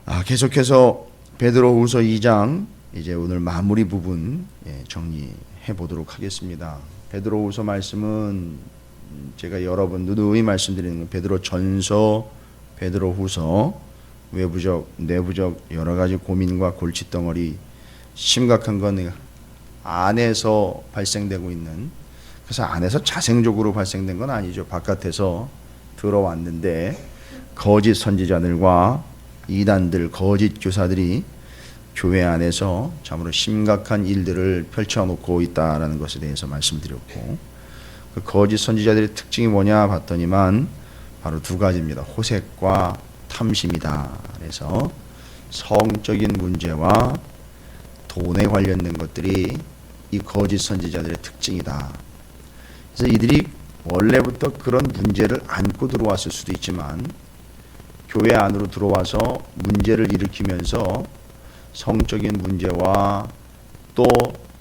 계속해서 베드로후서 2장 이제 오늘 마무리 부분 정리해 보도록 하겠습니다. 베드로후서 말씀은 제가 여러 번 누누이 말씀드리는 건 베드로전서, 베드로후서 외부적, 내부적 여러 가지 고민과 골칫덩어리, 심각한 건 안에서 발생되고 있는, 그래서 안에서 자생적으로 발생된 건 아니죠. 바깥에서 들어왔는데 거짓 선지자들과 이단들, 거짓 교사들이 교회 안에서 참으로 심각한 일들을 펼쳐놓고 있다라는 것에 대해서 말씀드렸고, 그 거짓 선지자들의 특징이 뭐냐 봤더니만 바로 두 가지입니다. 호색과 탐심이다. 그래서 성적인 문제와 돈에 관련된 것들이 이 거짓 선지자들의 특징이다. 그래서 이들이 원래부터 그런 문제를 안고 들어왔을 수도 있지만 교회 안으로 들어와서 문제를 일으키면서 성적인 문제와 또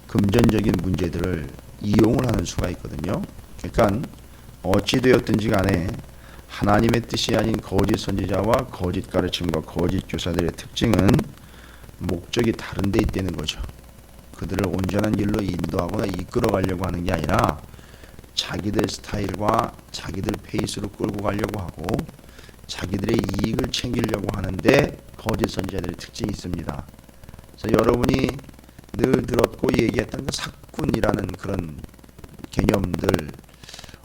금전적인 문제들을 이용을 하는 수가 있거든요. 그러니까 어찌되었든지 간에 하나님의 뜻이 아닌 거짓 선지자와 거짓 가르침과 거짓 교사들의 특징은 목적이 다른 데 있다는 거죠. 그들을 온전한 길로 인도하거나 이끌어 가려고 하는 게 아니라 자기들 스타일과 자기들 페이스로 끌고 가려고 하고 자기들의 이익을 챙기려고 하는데 거짓 선지자들의 특징이 있습니다. 그래서 여러분이 늘 들었고 얘기했던 그 사꾼이라는 그런 개념들,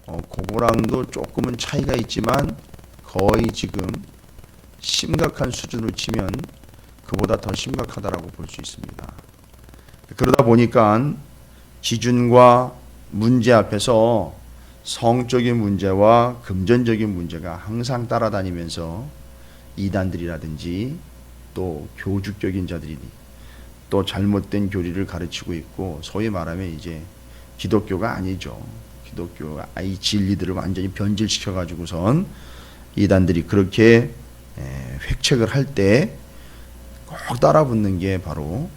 그거랑도 조금은 차이가 있지만 거의 지금 심각한 수준으로 치면 그보다 더 심각하다라고 볼 수 있습니다. 그러다 보니까 기준과 문제 앞에서 성적인 문제와 금전적인 문제가 항상 따라다니면서 이단들이라든지 또 교주격인 자들이 또 잘못된 교리를 가르치고 있고, 소위 말하면 이제 기독교가 아니죠. 기독교가 이 진리들을 완전히 변질시켜 가지고선 이단들이 그렇게 획책을 할 때 꼭 따라붙는 게 바로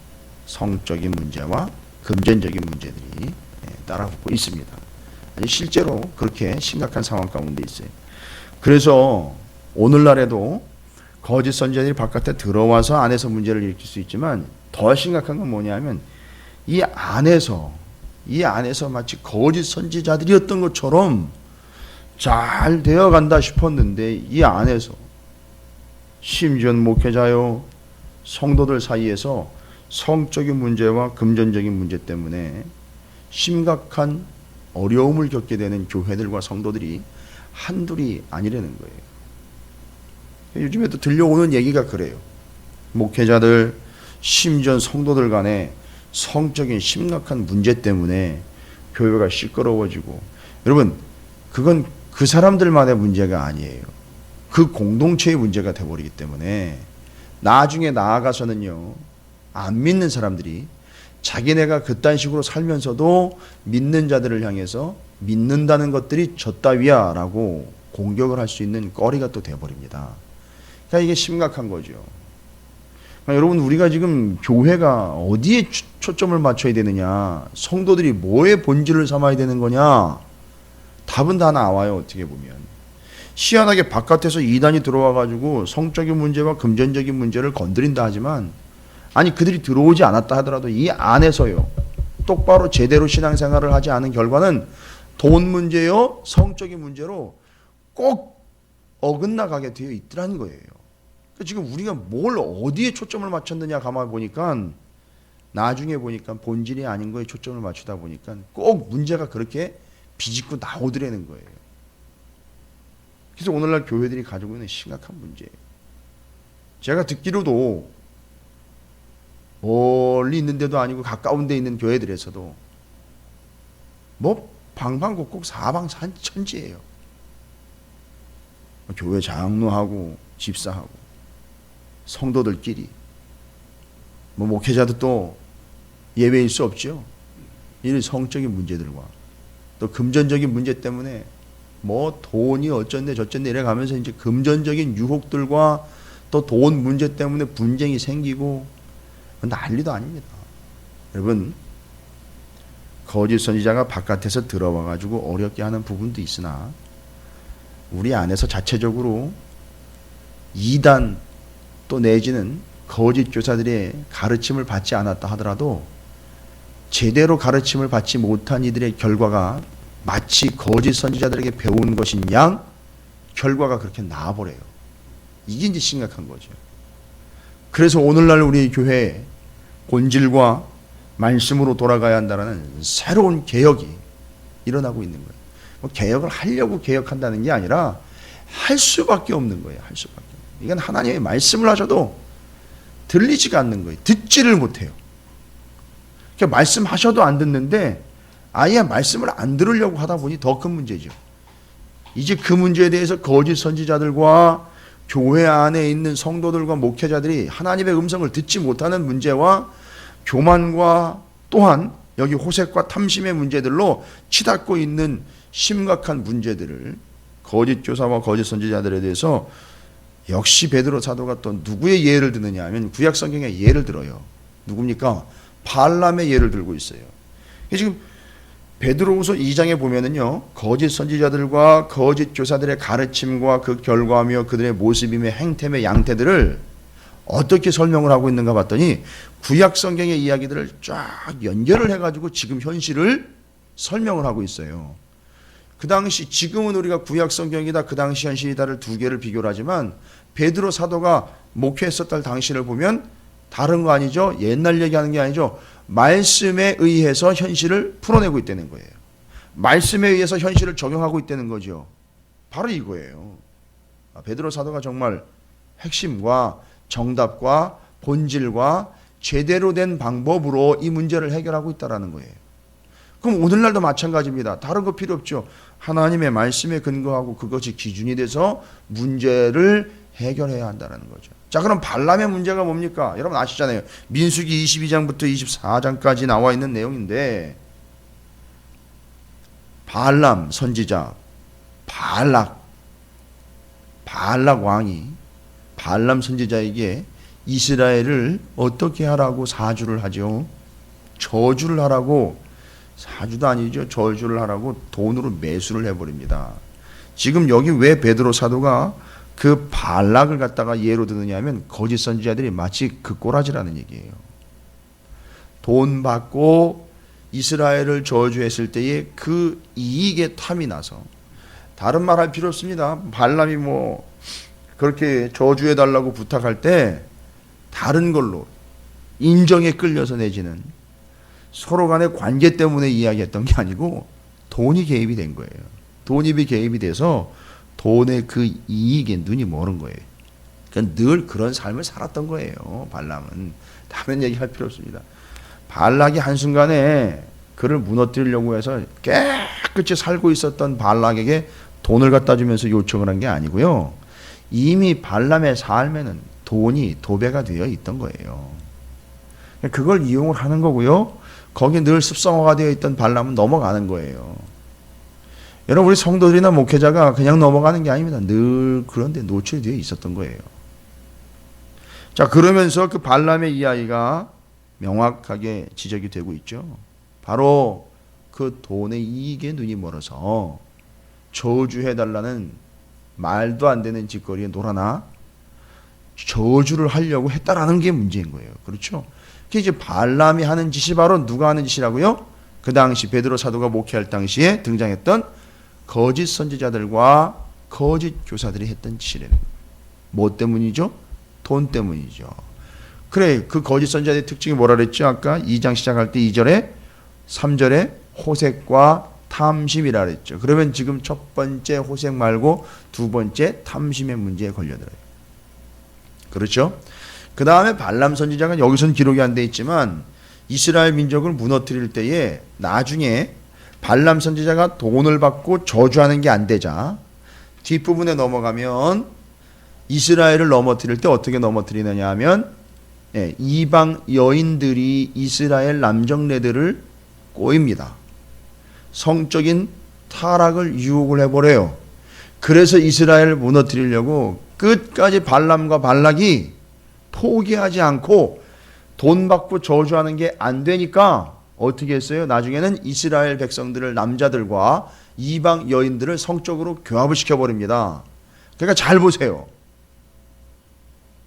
성적인 문제와 금전적인 문제들이 따라붙고 있습니다. 실제로 그렇게 심각한 상황 가운데 있어요. 그래서 오늘날에도 거짓 선지자들이 바깥에 들어와서 안에서 문제를 일으킬 수 있지만 더 심각한 건 뭐냐면 이 안에서 마치 거짓 선지자들이었던 것처럼 잘 되어간다 싶었는데 이 안에서 심지어 목회자요 성도들 사이에서 성적인 문제와 금전적인 문제 때문에 심각한 어려움을 겪게 되는 교회들과 성도들이 한둘이 아니라는 거예요. 요즘에도 들려오는 얘기가 그래요. 목회자들, 심지어 성도들 간에 성적인 심각한 문제 때문에 교회가 시끄러워지고, 여러분 그건 그 사람들만의 문제가 아니에요. 그 공동체의 문제가 돼버리기 때문에 나중에 나아가서는요, 안 믿는 사람들이 자기네가 그딴 식으로 살면서도 믿는 자들을 향해서 믿는다는 것들이 졌다위야 라고 공격을 할 수 있는 거리가 또 돼버립니다. 그러니까 이게 심각한 거죠. 그러니까 여러분, 우리가 지금 교회가 어디에 초점을 맞춰야 되느냐, 성도들이 뭐에 본질을 삼아야 되는 거냐, 답은 다 나와요. 어떻게 보면 희한하게 바깥에서 이단이 들어와 가지고 성적인 문제와 금전적인 문제를 건드린다 하지만, 아니 그들이 들어오지 않았다 하더라도 이 안에서요 똑바로 제대로 신앙생활을 하지 않은 결과는 돈 문제요 성적인 문제로 꼭 어긋나가게 되어 있더라는 거예요. 그러니까 지금 우리가 뭘 어디에 초점을 맞췄느냐 가만 보니까 나중에 보니까 본질이 아닌 거에 초점을 맞추다 보니까 꼭 문제가 그렇게 비집고 나오더라는 거예요. 그래서 오늘날 교회들이 가지고 있는 심각한 문제예요. 제가 듣기로도 멀리 있는 데도 아니고 가까운 데 있는 교회들에서도 뭐 방방곡곡 사방천지예요. 교회 장로하고 집사하고 성도들끼리, 뭐 목회자도 또 예외일 수 없죠. 이 성적인 문제들과 또 금전적인 문제 때문에 뭐 돈이 어쩐데 저쩐데 이래 가면서 이제 금전적인 유혹들과 또 돈 문제 때문에 분쟁이 생기고 난리도 아닙니다. 여러분, 거짓 선지자가 바깥에서 들어와 가지고 어렵게 하는 부분도 있으나 우리 안에서 자체적으로 이단 또 내지는 거짓 교사들의 가르침을 받지 않았다 하더라도 제대로 가르침을 받지 못한 이들의 결과가 마치 거짓 선지자들에게 배운 것인 양 결과가 그렇게 나와버려요. 이게 이제 심각한 거죠. 그래서 오늘날 우리 교회에 본질과 말씀으로 돌아가야 한다는 새로운 개혁이 일어나고 있는 거예요. 뭐 개혁을 하려고 개혁한다는 게 아니라 할 수밖에 없는 거예요. 할 수밖에. 이건 하나님의 말씀을 하셔도 들리지가 않는 거예요. 듣지를 못해요. 그러니까 말씀하셔도 안 듣는데 아예 말씀을 안 들으려고 하다 보니 더 큰 문제죠. 이제 그 문제에 대해서 거짓 선지자들과 교회 안에 있는 성도들과 목회자들이 하나님의 음성을 듣지 못하는 문제와 교만과 또한 여기 호색과 탐심의 문제들로 치닫고 있는 심각한 문제들을 거짓 교사와 거짓 선지자들에 대해서 역시 베드로 사도가 또 누구의 예를 드느냐 하면 구약 성경의 예를 들어요. 누굽니까? 발람의 예를 들고 있어요. 지금 베드로후서 2장에 보면은요, 거짓 선지자들과 거짓 교사들의 가르침과 그 결과며 그들의 모습이며 행태며 양태들을 어떻게 설명을 하고 있는가 봤더니 구약 성경의 이야기들을 쫙 연결을 해가지고 지금 현실을 설명을 하고 있어요. 그 당시, 지금은 우리가 구약 성경이다 그 당시 현실이다를 두 개를 비교를 하지만 베드로 사도가 목회했었던 당시를 보면 다른 거 아니죠? 옛날 얘기하는 게 아니죠. 말씀에 의해서 현실을 풀어내고 있다는 거예요. 말씀에 의해서 현실을 적용하고 있다는 거죠. 바로 이거예요. 베드로 사도가 정말 핵심과 정답과 본질과 제대로 된 방법으로 이 문제를 해결하고 있다는 거예요. 그럼 오늘날도 마찬가지입니다. 다른 거 필요 없죠. 하나님의 말씀에 근거하고 그것이 기준이 돼서 문제를 해결해야 한다는 거죠. 자, 그럼 발람의 문제가 뭡니까? 여러분 아시잖아요. 민수기 22장부터 24장까지 나와 있는 내용인데 발람 선지자 발락 왕이 발람 선지자에게 이스라엘을 어떻게 하라고 사주를 하죠? 저주를 하라고, 사주도 아니죠. 저주를 하라고 돈으로 매수를 해버립니다. 지금 여기 왜 베드로 사도가 그 발락을 갖다가 예로 드느냐 하면 거짓 선지자들이 마치 그 꼬라지라는 얘기예요. 돈 받고 이스라엘을 저주했을 때에 그 이익에 탐이 나서, 다른 말 할 필요 없습니다. 발람이 뭐 그렇게 저주해달라고 부탁할 때 다른 걸로 인정에 끌려서 내지는 서로 간의 관계 때문에 이야기했던 게 아니고 돈이 개입이 된 거예요. 돈이 개입이 돼서 돈의 그 이익에 눈이 멀은 거예요. 그러니까 늘 그런 삶을 살았던 거예요. 발람은. 다른 얘기 할 필요 없습니다. 발락이 한순간에 그를 무너뜨리려고 해서 깨끗이 살고 있었던 발락에게 돈을 갖다 주면서 요청을 한 게 아니고요. 이미 발람의 삶에는 돈이 도배가 되어 있던 거예요. 그걸 이용을 하는 거고요. 거기에 늘 습성화가 되어 있던 발람은 넘어가는 거예요. 여러분, 우리 성도들이나 목회자가 그냥 넘어가는 게 아닙니다. 늘 그런데 노출되어 있었던 거예요. 자, 그러면서 그 발람의 이야기가 명확하게 지적이 되고 있죠. 바로 그 돈의 이익에 눈이 멀어서 저주해달라는 말도 안 되는 짓거리에 놀아나 저주를 하려고 했다라는 게 문제인 거예요. 그렇죠? 그게 이제 발람이 하는 짓이 바로 누가 하는 짓이라고요? 그 당시 베드로 사도가 목회할 당시에 등장했던 거짓 선지자들과 거짓 교사들이 했던 짓이라는 거예요. 뭐 때문이죠? 돈 때문이죠. 그래, 그 거짓 선지자의 특징이 뭐라 그랬죠? 아까 2장 시작할 때 2절에 3절에 호색과 탐심이라 그랬죠. 그러면 지금 첫 번째 호색 말고 두 번째 탐심의 문제에 걸려들어요. 그렇죠? 그 다음에 발람 선지자가 여기서는 기록이 안 돼 있지만 이스라엘 민족을 무너뜨릴 때에 나중에 발람 선지자가 돈을 받고 저주하는 게 안 되자 뒷부분에 넘어가면 이스라엘을 넘어뜨릴 때 어떻게 넘어뜨리느냐 하면 이방 여인들이 이스라엘 남정네들을 꼬입니다. 성적인 타락을 유혹을 해버려요. 그래서 이스라엘을 무너뜨리려고 끝까지 발람과 발락이 포기하지 않고 돈 받고 저주하는 게 안 되니까 어떻게 했어요? 나중에는 이스라엘 백성들을, 남자들과 이방 여인들을 성적으로 교합을 시켜버립니다. 그러니까 잘 보세요.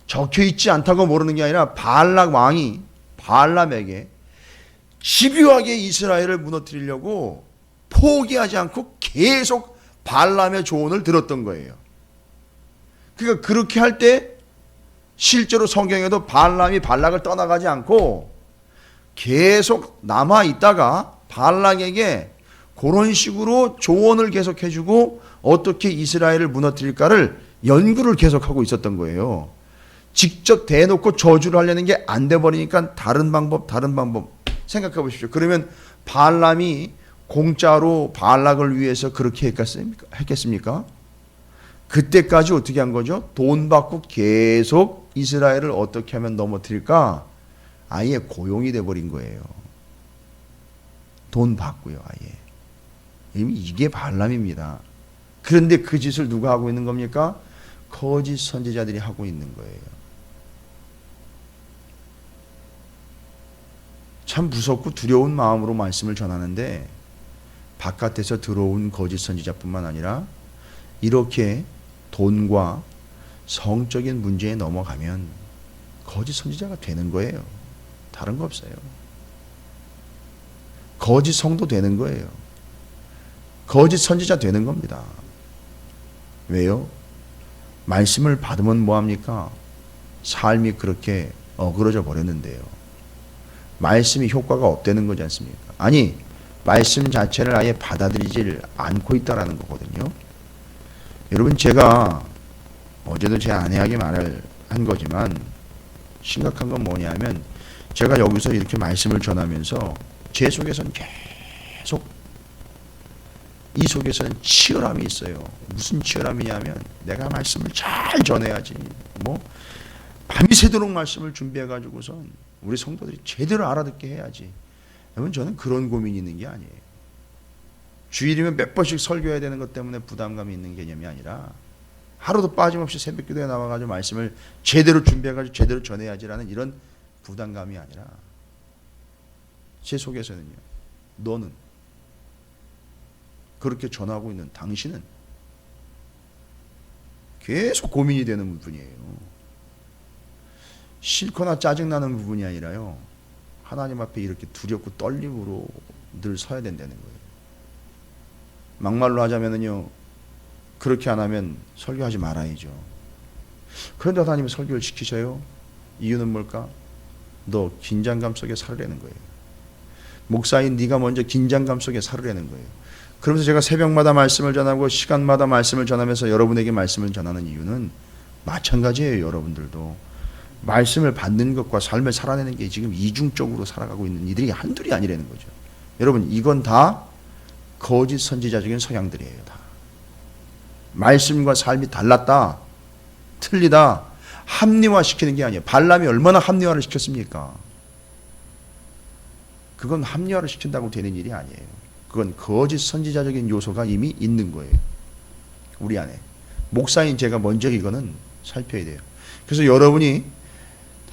적혀 있지 않다고 모르는 게 아니라 발락 왕이 발람에게 집요하게 이스라엘을 무너뜨리려고 포기하지 않고 계속 발람의 조언을 들었던 거예요. 그러니까 그렇게 할 때 실제로 성경에도 발람이 발락을 떠나가지 않고 계속 남아 있다가 발락에게 그런 식으로 조언을 계속 해주고 어떻게 이스라엘을 무너뜨릴까를 연구를 계속하고 있었던 거예요. 직접 대놓고 저주를 하려는 게 안 돼 버리니까 다른 방법 생각해 보십시오. 그러면 발람이 공짜로 발락을 위해서 그렇게 했겠습니까? 그때까지 어떻게 한 거죠? 돈 받고 계속 이스라엘을 어떻게 하면 넘어뜨릴까? 아예 고용이 돼 버린 거예요. 돈 받고요, 아예. 이게 발람입니다. 그런데 그 짓을 누가 하고 있는 겁니까? 거짓 선지자들이 하고 있는 거예요. 참 무섭고 두려운 마음으로 말씀을 전하는데 바깥에서 들어온 거짓 선지자뿐만 아니라 이렇게 돈과 성적인 문제에 넘어가면 거짓 선지자가 되는 거예요. 다른 거 없어요. 거짓 성도 되는 거예요. 거짓 선지자 되는 겁니다. 왜요? 말씀을 받으면 뭐합니까? 삶이 그렇게 어그러져 버렸는데요. 말씀이 효과가 없다는 거지 않습니까? 아니, 말씀 자체를 아예 받아들이질 않고 있다라는 거거든요. 여러분, 제가 어제도 제 아내에게 말을 한 거지만 심각한 건 뭐냐면 제가 여기서 이렇게 말씀을 전하면서 제 속에서는 계속 이 속에서는 치열함이 있어요. 무슨 치열함이냐면 내가 말씀을 잘 전해야지. 뭐 밤새도록 말씀을 준비해가지고선 우리 성도들이 제대로 알아듣게 해야지. 여러분, 저는 그런 고민이 있는 게 아니에요. 주일이면 몇 번씩 설교해야 되는 것 때문에 부담감이 있는 개념이 아니라 하루도 빠짐없이 새벽기도에 나와가지고 말씀을 제대로 준비해가지고 제대로 전해야지라는 이런 부담감이 아니라 제 속에서는요. 너는 그렇게 전하고 있는 당신은 계속 고민이 되는 부분이에요. 싫거나 짜증나는 부분이 아니라요. 하나님 앞에 이렇게 두렵고 떨림으로 늘 서야 된다는 거예요. 막말로 하자면요. 그렇게 안 하면 설교하지 말아야죠. 그런데 하나님이 설교를 시키셔요. 이유는 뭘까? 너 긴장감 속에 살으라는 거예요. 목사인 네가 먼저 긴장감 속에 살으라는 거예요. 그러면서 제가 새벽마다 말씀을 전하고 시간마다 말씀을 전하면서 여러분에게 말씀을 전하는 이유는 마찬가지예요. 여러분들도 말씀을 받는 것과 삶을 살아내는 게 지금 이중적으로 살아가고 있는 이들이 한둘이 아니라는 거죠. 여러분, 이건 다 거짓 선지자적인 성향들이에요. 다 말씀과 삶이 달랐다, 틀리다, 합리화시키는 게 아니에요. 발람이 얼마나 합리화를 시켰습니까? 그건 합리화를 시킨다고 되는 일이 아니에요. 그건 거짓 선지자적인 요소가 이미 있는 거예요. 우리 안에. 목사인 제가 먼저 이거는 살펴야 돼요. 그래서 여러분이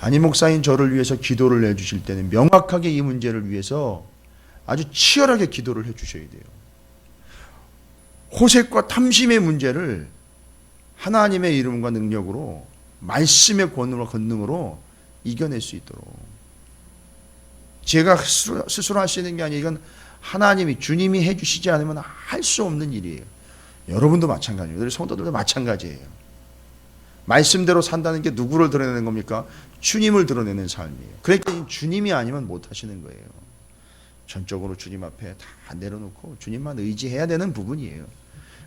담임 목사인 저를 위해서 기도를 해주실 때는 명확하게 이 문제를 위해서 아주 치열하게 기도를 해주셔야 돼요. 호색과 탐심의 문제를 하나님의 이름과 능력으로 말씀의 권능으로 이겨낼 수 있도록 제가 스스로 할 수 있는 게 아니에요. 이건 하나님이 주님이 해주시지 않으면 할 수 없는 일이에요. 여러분도 마찬가지예요. 우리 성도들도 마찬가지예요. 말씀대로 산다는 게 누구를 드러내는 겁니까? 주님을 드러내는 삶이에요. 그러니까 주님이 아니면 못 하시는 거예요. 전적으로 주님 앞에 다 내려놓고 주님만 의지해야 되는 부분이에요.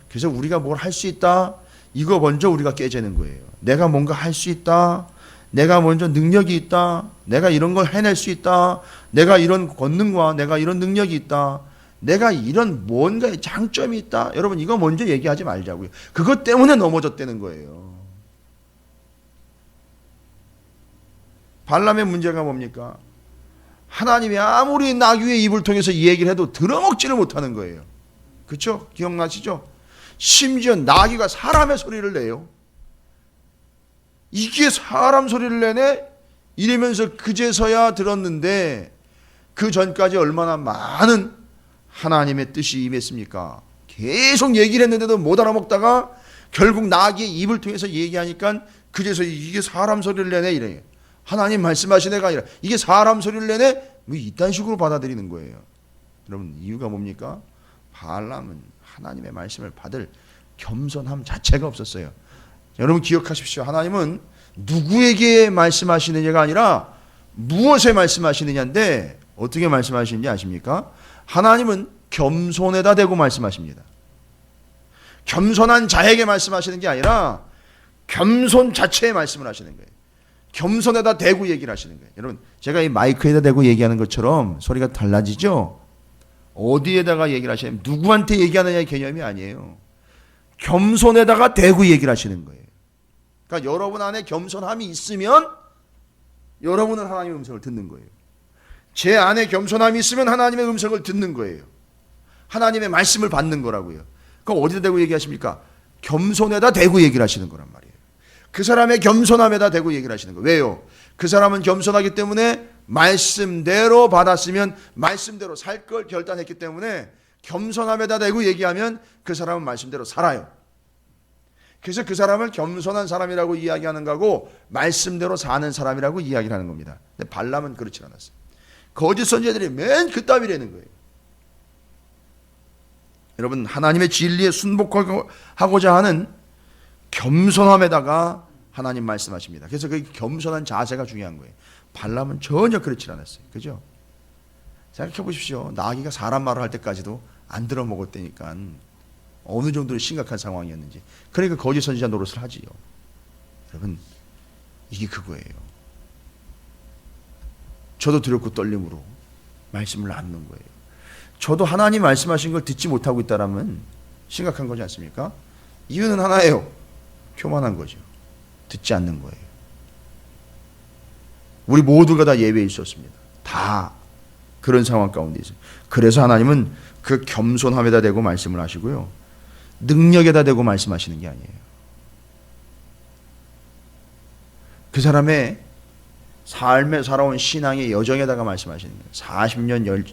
그래서 우리가 뭘 할 수 있다, 이거 먼저 우리가 깨지는 거예요. 내가 뭔가 할 수 있다, 내가 먼저 능력이 있다, 내가 이런 걸 해낼 수 있다, 내가 이런 권능과 내가 이런 능력이 있다, 내가 이런 뭔가의 장점이 있다. 여러분, 이거 먼저 얘기하지 말자고요. 그것 때문에 넘어졌다는 거예요. 발람의 문제가 뭡니까? 하나님이 아무리 나귀의 입을 통해서 이 얘기를 해도 들어먹지를 못하는 거예요. 그렇죠? 기억나시죠? 심지어 나귀가 사람의 소리를 내요. 이게 사람 소리를 내네? 이러면서 그제서야 들었는데 그 전까지 얼마나 많은 하나님의 뜻이 임했습니까? 계속 얘기를 했는데도 못 알아먹다가 결국 나귀의 입을 통해서 얘기하니까 그제서 이게 사람 소리를 내네 이래. 하나님 말씀하신 애가 아니라 이게 사람 소리를 내네? 왜 이딴 식으로 받아들이는 거예요? 여러분 이유가 뭡니까? 발람은 하나님의 말씀을 받을 겸손함 자체가 없었어요. 여러분 기억하십시오. 하나님은 누구에게 말씀하시느냐가 아니라 무엇에 말씀하시느냐인데 어떻게 말씀하시는지 아십니까? 하나님은 겸손에다 대고 말씀하십니다. 겸손한 자에게 말씀하시는 게 아니라 겸손 자체에 말씀을 하시는 거예요. 겸손에다 대고 얘기를 하시는 거예요. 여러분 제가 이 마이크에다 대고 얘기하는 것처럼 소리가 달라지죠? 어디에다가 얘기를 하시냐면 누구한테 얘기하느냐의 개념이 아니에요. 겸손에다가 대고 얘기를 하시는 거예요. 그러니까 여러분 안에 겸손함이 있으면 여러분은 하나님의 음성을 듣는 거예요. 제 안에 겸손함이 있으면 하나님의 음성을 듣는 거예요. 하나님의 말씀을 받는 거라고요. 그럼 어디다 대고 얘기하십니까? 겸손에다 대고 얘기를 하시는 거란 말이에요. 그 사람의 겸손함에다 대고 얘기를 하시는 거예요. 왜요? 그 사람은 겸손하기 때문에 말씀대로 받았으면 말씀대로 살 걸 결단했기 때문에 겸손함에다 대고 얘기하면 그 사람은 말씀대로 살아요. 그래서 그 사람을 겸손한 사람이라고 이야기하는 거고 말씀대로 사는 사람이라고 이야기를 하는 겁니다. 근데 발람은 그렇지 않았어요. 거짓 선지자들이 맨 그따위라는 거예요. 여러분 하나님의 진리에 순복하고자 하는 겸손함에다가 하나님 말씀하십니다. 그래서 그 겸손한 자세가 중요한 거예요. 발람은 전혀 그렇지 않았어요. 그죠? 생각해 보십시오. 나귀가 사람 말을 할 때까지도 안 들어먹었다니까 어느 정도로 심각한 상황이었는지. 그러니까 거짓 선지자 노릇을 하지요. 여러분 이게 그거예요. 저도 두렵고 떨림으로 말씀을 나누는 거예요. 저도 하나님 말씀하신 걸 듣지 못하고 있다라면 심각한 거지 않습니까? 이유는 하나예요. 교만한 거죠. 듣지 않는 거예요. 우리 모두가 다 예외일 수 없습니다. 다 그런 상황 가운데 있어요. 그래서 하나님은 그 겸손함에다 대고 말씀을 하시고요. 능력에다 대고 말씀하시는 게 아니에요. 그 사람의 삶에 살아온 신앙의 여정에다가 말씀하시는 거예요. 40년,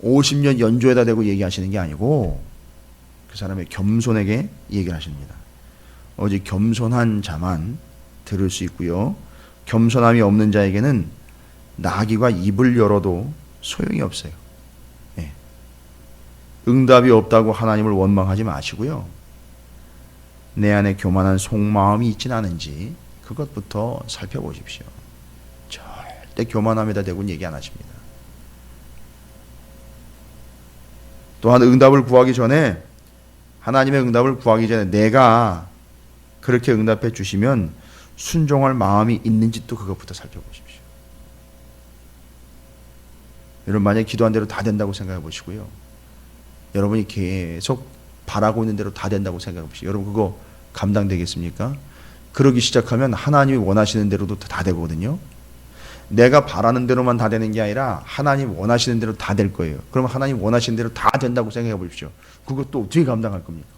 50년 연조에다 대고 얘기하시는 게 아니고 그 사람의 겸손에게 얘기를 하십니다. 오직 겸손한 자만 들을 수 있고요. 겸손함이 없는 자에게는 나귀가 입을 열어도 소용이 없어요. 네. 응답이 없다고 하나님을 원망하지 마시고요. 내 안에 교만한 속마음이 있진 않은지 그것부터 살펴보십시오. 절대 교만함에다 대고는 얘기 안 하십니다. 또한 응답을 구하기 전에 하나님의 응답을 구하기 전에 내가 그렇게 응답해 주시면 순종할 마음이 있는지 또 그것부터 살펴보십시오. 여러분 만약에 기도한 대로 다 된다고 생각해 보시고요. 여러분이 계속 바라고 있는 대로 다 된다고 생각해 보시죠. 여러분 그거 감당되겠습니까? 그러기 시작하면 하나님이 원하시는 대로도 다 되거든요. 내가 바라는 대로만 다 되는 게 아니라 하나님 원하시는 대로 다 될 거예요. 그러면 하나님 원하시는 대로 다 된다고 생각해 보십시오. 그것도 어떻게 감당할 겁니까?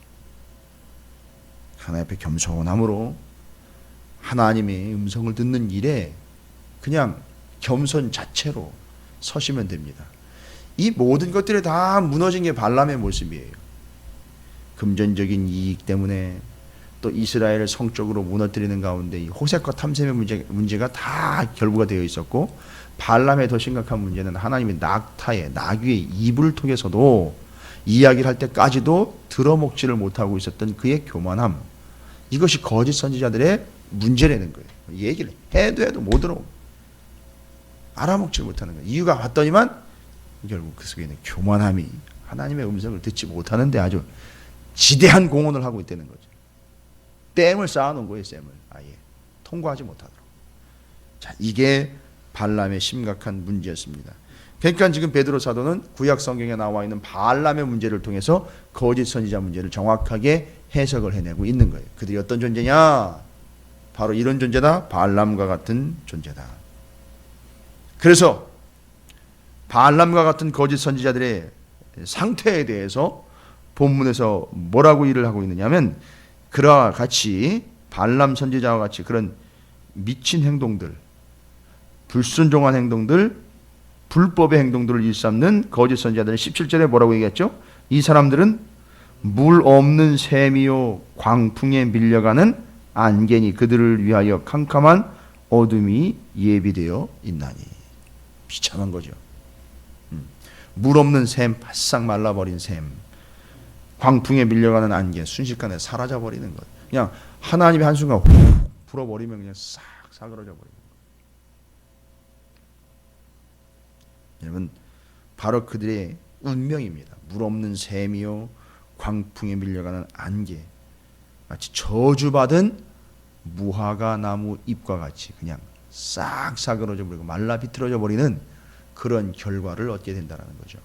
하나님 앞에 겸손함으로 하나님의 음성을 듣는 일에 그냥 겸손 자체로 서시면 됩니다. 이 모든 것들이 다 무너진 게 발람의 모습이에요. 금전적인 이익 때문에 또 이스라엘을 성적으로 무너뜨리는 가운데 이 호색과 탐심의 문제가 다 결부가 되어 있었고, 발람의 더 심각한 문제는 하나님의 낙타의 나귀의 입을 통해서도 이야기를 할 때까지도 들어먹지를 못하고 있었던 그의 교만함, 이것이 거짓 선지자들의 문제라는 거예요. 얘기를 해도 못 들어오고 알아먹지를 못하는 거예요. 이유가 왔더니만 결국 그 속에 있는 교만함이 하나님의 음성을 듣지 못하는데 아주 지대한 공헌을 하고 있다는 거죠. 댐을 쌓아놓은 거예요. 댐을 아예 통과하지 못하도록. 자, 이게 발람의 심각한 문제였습니다. 그러니까 지금 베드로 사도는 구약 성경에 나와 있는 발람의 문제를 통해서 거짓 선지자 문제를 정확하게 해석을 해내고 있는 거예요. 그들이 어떤 존재냐? 바로 이런 존재다. 발람과 같은 존재다. 그래서 발람과 같은 거짓 선지자들의 상태에 대해서 본문에서 뭐라고 일을 하고 있느냐면, 그와 같이 발람 선지자와 같이 그런 미친 행동들, 불순종한 행동들, 불법의 행동들을 일삼는 거짓 선지자들은 17절에 뭐라고 얘기했죠? 이 사람들은 물 없는 샘이요 광풍에 밀려가는 안개니 그들을 위하여 캄캄한 어둠이 예비되어 있나니. 비참한 거죠. 물 없는 샘, 바싹 말라버린 샘, 광풍에 밀려가는 안개, 순식간에 사라져버리는 것. 그냥 하나님의 한순간 훅 불어버리면 그냥 싹 사그러져 버리는 것. 여러분, 바로 그들의 운명입니다. 물 없는 샘이요, 광풍에 밀려가는 안개, 마치 저주받은 무화과 나무 잎과 같이 그냥 싹 사그러져 버리고 말라 비틀어져 버리는 그런 결과를 얻게 된다는 거죠.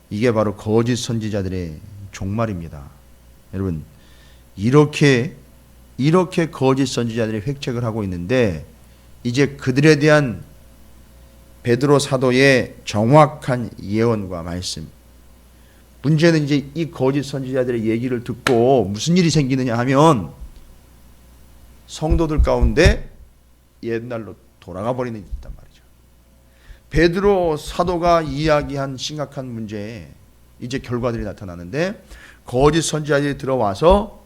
이게 바로 거짓 선지자들의 종말입니다. 여러분, 이렇게 거짓 선지자들이 획책을 하고 있는데, 이제 그들에 대한 베드로 사도의 정확한 예언과 말씀. 문제는 이제 이 거짓 선지자들의 얘기를 듣고 무슨 일이 생기느냐 하면, 성도들 가운데 옛날로 돌아가 버리는 일이 있단 말이죠. 베드로 사도가 이야기한 심각한 문제에 이제 결과들이 나타나는데, 거짓 선지자들이 들어와서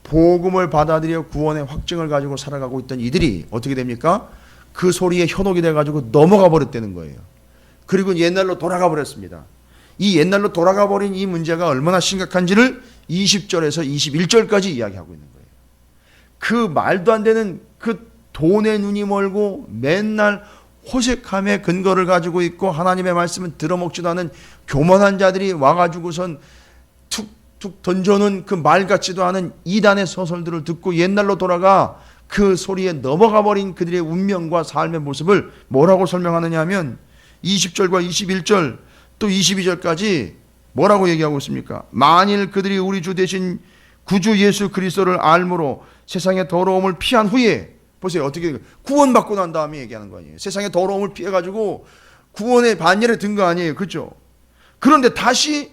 복음을 받아들여 구원의 확증을 가지고 살아가고 있던 이들이 어떻게 됩니까? 그 소리에 현혹이 돼가지고 넘어가 버렸다는 거예요. 그리고 옛날로 돌아가 버렸습니다. 이 옛날로 돌아가 버린 이 문제가 얼마나 심각한지를 20절에서 21절까지 이야기하고 있는 거예요. 그 말도 안 되는 그 돈에 눈이 멀고 맨날 호색함의 근거를 가지고 있고 하나님의 말씀은 들어먹지도 않은 교만한 자들이 와가지고선 툭툭 던져놓은 그 말 같지도 않은 이단의 소설들을 듣고 옛날로 돌아가 그 소리에 넘어가 버린 그들의 운명과 삶의 모습을 뭐라고 설명하느냐 하면 20절과 21절 또 22절까지 뭐라고 얘기하고 있습니까? 만일 그들이 우리 주 대신 구주 예수 그리스도를 알므로 세상의 더러움을 피한 후에, 보세요, 어떻게 구원받고 난 다음에 얘기하는 거 아니에요. 세상의 더러움을 피해가지고 구원의 반열에 든 거 아니에요. 그렇죠? 그런데 다시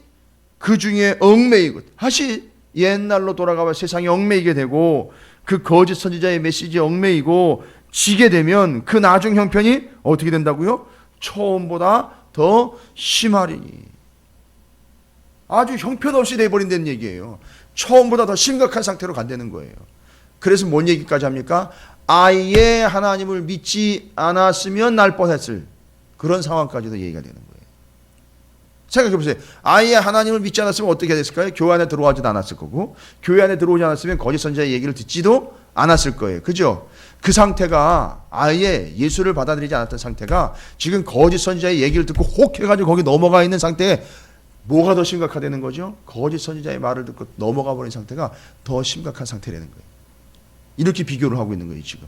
그 중에 얽매이고 다시 옛날로 돌아가서 세상에 얽매이게 되고 그 거짓 선지자의 메시지에 얽매이고 지게 되면 그 나중 형편이 어떻게 된다고요? 처음보다 더 심하리니. 아주 형편없이 돼버린다는 얘기예요. 처음보다 더 심각한 상태로 간다는 거예요. 그래서 뭔 얘기까지 합니까? 아예 하나님을 믿지 않았으면 날 뻔했을 그런 상황까지도 얘기가 되는 거예요. 생각해 보세요. 아예 하나님을 믿지 않았으면 어떻게 됐을까요? 교회 안에 들어오지도 않았을 거고, 교회 안에 들어오지 않았으면 거짓 선지자의 얘기를 듣지도 않았을 거예요. 그죠? 그 상태가 아예 예수를 받아들이지 않았던 상태가 지금 거짓 선지자의 얘기를 듣고 혹해가지고 거기 넘어가 있는 상태에 뭐가 더 심각하다는 거죠? 거짓 선지자의 말을 듣고 넘어가 버린 상태가 더 심각한 상태라는 거예요. 이렇게 비교를 하고 있는 거예요, 지금.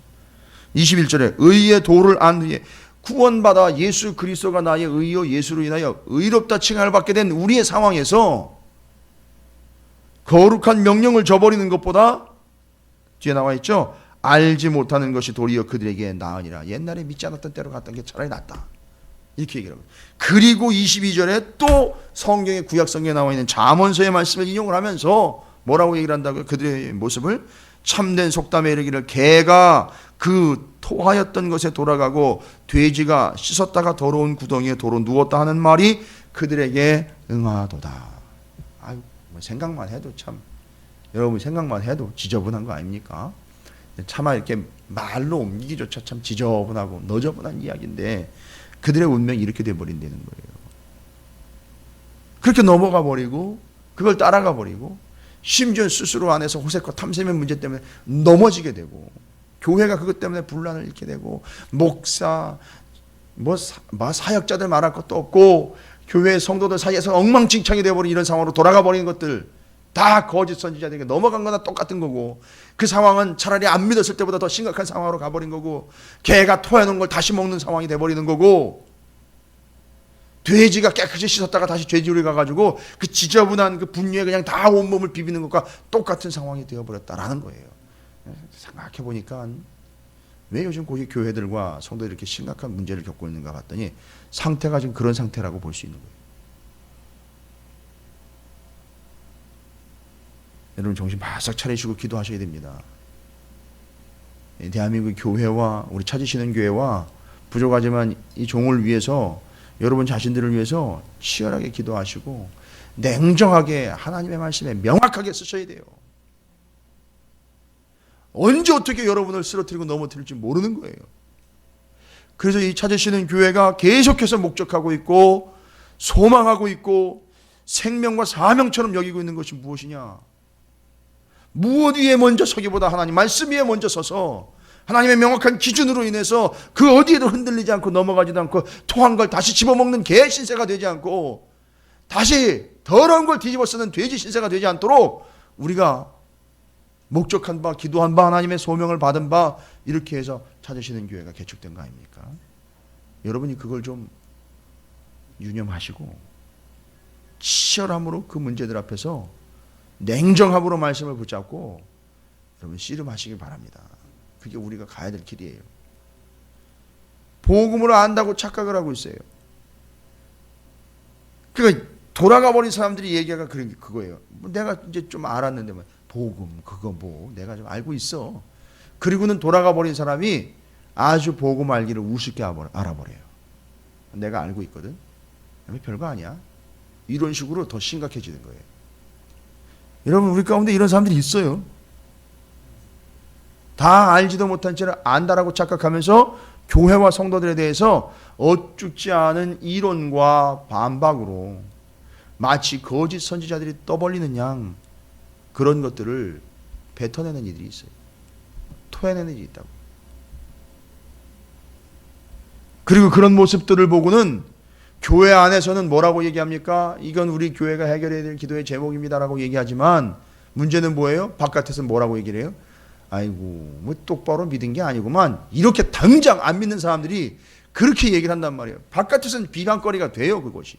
21절에 의의 도를 안 후에 구원받아 예수 그리스도가 나의 의요 예수로 인하여 의롭다 칭함을 받게 된 우리의 상황에서 거룩한 명령을 저버리는 것보다 뒤에 나와 있죠. 알지 못하는 것이 도리어 그들에게 나으니라. 옛날에 믿지 않았던 때로 갔던 게 차라리 낫다. 이렇게 얘기를 합니다. 그리고 22절에 또 성경의 구약 성경에 나와 있는 잠언서의 말씀을 인용을 하면서 뭐라고 얘기를 한다고요? 그들의 모습을 참된 속담에 이르기를 개가 그 토하였던 것에 돌아가고 돼지가 씻었다가 더러운 구덩이에 도로 누웠다 하는 말이 그들에게 응하도다. 아유, 뭐 생각만 해도 참, 여러분 생각만 해도 지저분한 거 아닙니까? 차마 이렇게 말로 옮기기조차 참 지저분하고 너저분한 이야기인데 그들의 운명이 이렇게 돼버린다는 거예요. 그렇게 넘어가 버리고 그걸 따라가 버리고 심지어 스스로 안에서 호색과 탐심의 문제 때문에 넘어지게 되고 교회가 그것 때문에 분란을 일으키게 되고 목사 사역자들 말할 것도 없고 교회 성도들 사이에서 엉망진창이 되어버린 이런 상황으로 돌아가 버리는 것들 다 거짓 선지자들에게 넘어간 거나 똑같은 거고, 그 상황은 차라리 안 믿었을 때보다 더 심각한 상황으로 가버린 거고, 개가 토해놓은 걸 다시 먹는 상황이 돼버리는 거고, 돼지가 깨끗이 씻었다가 다시 돼지우리 가가지고 그 지저분한 그 분유에 그냥 다 온몸을 비비는 것과 똑같은 상황이 되어버렸다라는 거예요. 생각해보니까 왜 요즘 고기 교회들과 성도들이 이렇게 심각한 문제를 겪고 있는가 봤더니 상태가 지금 그런 상태라고 볼 수 있는 거예요. 여러분 정신 바싹 차리시고 기도하셔야 됩니다. 대한민국 교회와 우리 찾으시는 교회와 부족하지만 이 종을 위해서 여러분 자신들을 위해서 치열하게 기도하시고 냉정하게 하나님의 말씀에 명확하게 쓰셔야 돼요. 언제 어떻게 여러분을 쓰러뜨리고 넘어뜨릴지 모르는 거예요. 그래서 이 찾으시는 교회가 계속해서 목적하고 있고 소망하고 있고 생명과 사명처럼 여기고 있는 것이 무엇이냐? 무엇 위에 먼저 서기보다 하나님 말씀 위에 먼저 서서 하나님의 명확한 기준으로 인해서 그 어디에도 흔들리지 않고 넘어가지도 않고 토한 걸 다시 집어먹는 개 신세가 되지 않고 다시 더러운 걸 뒤집어 쓰는 돼지 신세가 되지 않도록 우리가 목적한 바, 기도한 바, 하나님의 소명을 받은 바 이렇게 해서 찾으시는 교회가 개척된 거 아닙니까? 여러분이 그걸 좀 유념하시고 치열함으로 그 문제들 앞에서 냉정함으로 말씀을 붙잡고 여러분 씨름하시길 바랍니다. 그게 우리가 가야 될 길이에요. 복음으로 안다고 착각을 하고 있어요. 그러니까 돌아가 버린 사람들이 얘기가 그거예요. 내가 이제 좀 알았는데 복음 그거 뭐 내가 좀 알고 있어. 그리고는 돌아가 버린 사람이 아주 복음 알기를 우습게 알아버려요. 내가 알고 있거든. 별거 아니야. 이런 식으로 더 심각해지는 거예요. 여러분 우리 가운데 이런 사람들이 있어요. 다 알지도 못한 채를 안다라고 착각하면서 교회와 성도들에 대해서 어쭙지 않은 이론과 반박으로 마치 거짓 선지자들이 떠벌리는 양 그런 것들을 뱉어내는 이들이 있어요. 토해내는 일이 있다고. 그리고 그런 모습들을 보고는 교회 안에서는 뭐라고 얘기합니까? 이건 우리 교회가 해결해야 될 기도의 제목입니다라고 얘기하지만 문제는 뭐예요? 바깥에서는 뭐라고 얘기를 해요? 아이고 뭐 똑바로 믿은 게 아니구만. 이렇게 당장 안 믿는 사람들이 그렇게 얘기를 한단 말이에요. 바깥에서는 비방거리가 돼요. 그것이.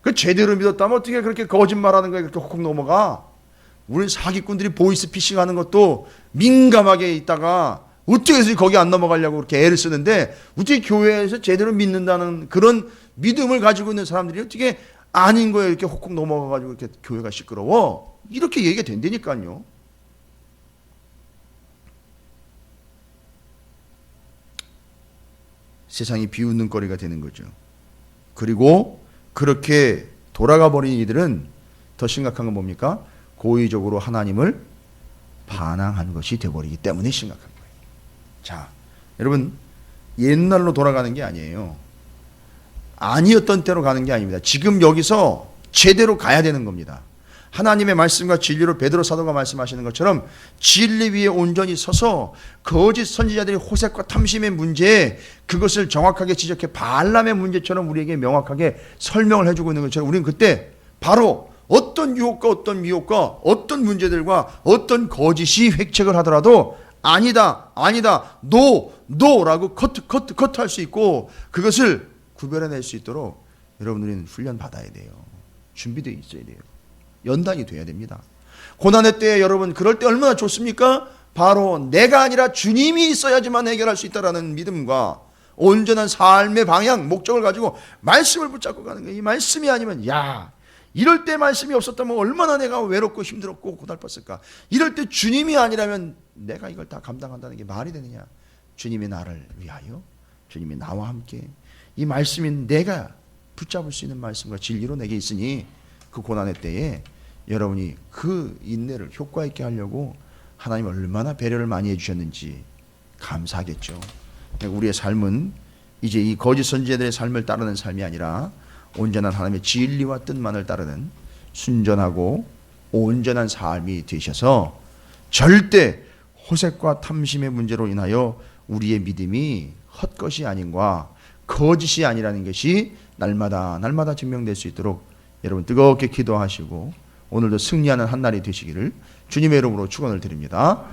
그 제대로 믿었다면 어떻게 그렇게 거짓말하는 거에 그렇게 훅훅 넘어가? 우리 사기꾼들이 보이스피싱하는 것도 민감하게 있다가 어떻게 해서 거기 안 넘어가려고 그렇게 애를 쓰는데 어떻게 교회에서 제대로 믿는다는 그런 믿음을 가지고 있는 사람들이 어떻게 아닌 거에 이렇게 훅훅 넘어가가지고 이렇게 교회가 시끄러워? 이렇게 얘기가 된다니까요. 세상이 비웃는 거리가 되는 거죠. 그리고 그렇게 돌아가 버린 이들은 더 심각한 건 뭡니까? 고의적으로 하나님을 반항한 것이 되어버리기 때문에 심각한 거예요. 자, 여러분 옛날로 돌아가는 게 아니에요. 아니었던 때로 가는 게 아닙니다. 지금 여기서 제대로 가야 되는 겁니다. 하나님의 말씀과 진리로 베드로 사도가 말씀하시는 것처럼 진리 위에 온전히 서서 거짓 선지자들이 호색과 탐심의 문제에 그것을 정확하게 지적해 발람의 문제처럼 우리에게 명확하게 설명을 해주고 있는 것처럼 우리는 그때 바로 어떤 유혹과 어떤 미혹과 어떤 문제들과 어떤 거짓이 획책을 하더라도 아니다 노라고 커트 할 수 있고 그것을 구별해낼 수 있도록 여러분 우리는 훈련 받아야 돼요. 준비되어 있어야 돼요. 연단이 돼야 됩니다. 고난의 때에 여러분 그럴 때 얼마나 좋습니까? 바로 내가 아니라 주님이 있어야지만 해결할 수 있다라는 믿음과 온전한 삶의 방향, 목적을 가지고 말씀을 붙잡고 가는 거예요. 이 말씀이 아니면 이럴 때 말씀이 없었다면 얼마나 내가 외롭고 힘들었고 고달팠을까. 이럴 때 주님이 아니라면 내가 이걸 다 감당한다는 게 말이 되느냐. 주님이 나를 위하여 주님이 나와 함께 이 말씀이 내가 붙잡을 수 있는 말씀과 진리로 내게 있으니 그 고난의 때에 여러분이 그 인내를 효과 있게 하려고 하나님 얼마나 배려를 많이 해주셨는지 감사하겠죠. 우리의 삶은 이제 이 거짓 선지자들의 삶을 따르는 삶이 아니라 온전한 하나님의 진리와 뜻만을 따르는 순전하고 온전한 삶이 되셔서 절대 호색과 탐심의 문제로 인하여 우리의 믿음이 헛것이 아닌과 거짓이 아니라는 것이 날마다 증명될 수 있도록 여러분 뜨겁게 기도하시고 오늘도 승리하는 한 날이 되시기를 주님의 이름으로 축원을 드립니다.